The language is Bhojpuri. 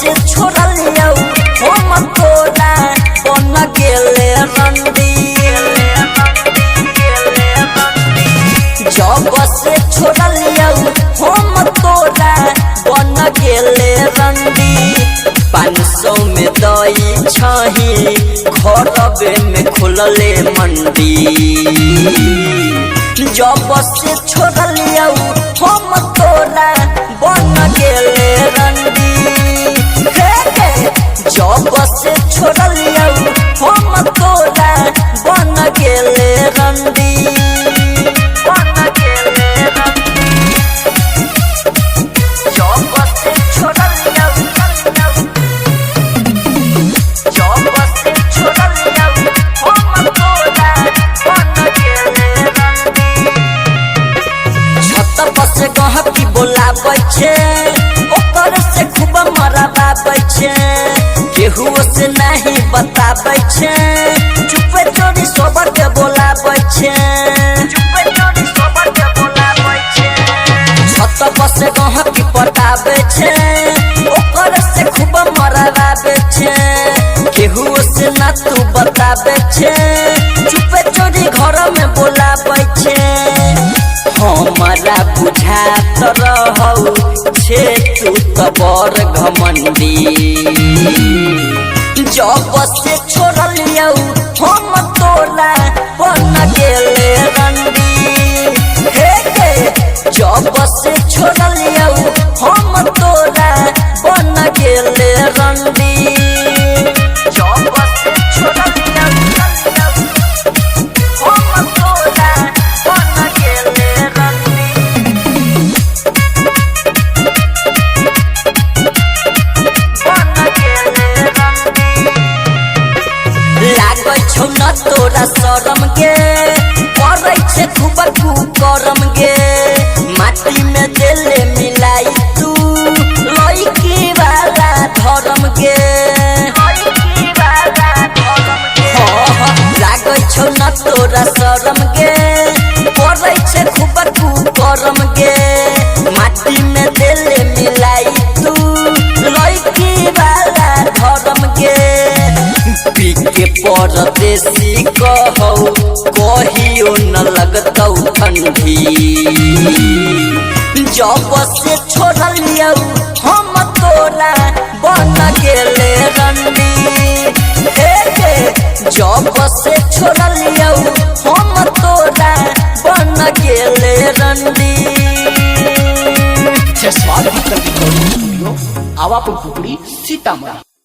से छोड़लियौ हम तोरा बन गेले रंडी। जब से छोड़लियौ हम तोरा बन गेले रंडी। 500 में दई छही घरबे में खुलले मंडी। जब से छोड़लियौ हम तोरा बन गेले रंडी। जब से छोड़लियौ हम तोरा बन गेले रंडी। गहकी बोलाबै छे ओकर से खूब मराबै छे। केहू से नहीं बताबै छे चुपे चोरी सोबर के बोलाबै छे। छत पर से गहकी पटाबै छे ओकर से खूब मराबै छे। केहू से ना तू बताबै छे चुपे चोरी घर में बोलाबै छे। हमारा बुझात रहौ छे तू त बड़ घमंडी। जब से छोड़लियौ हम तोरा बन गेले रंडी। जब से छोड़लियौ हम तोरा बन गेले रंडी। जब से छोड़लियौ हम तोरा बन गेले रंडी। लागै छौ न तोरा शरम गे पड़ै छे खूब कुकरम गे। माटी में देले मिलाई तू लइकी वाला धरम गे। लागै छौ न तोरा शरम गे पड़ै छे खूब कुकरम गे। माटी में देले मिलाई तू लइकी वाला धरम गे। पीके परदेसी कहौ कहियो न लगतौ ठंडी। जब से छोड़लियौ हम तोरा बन गेले रंडी। जब से छोड़लियौ हम तोरा बन गेले रंडी। स्वागत है आवापुर पुपड़ी सीतामढ़ी।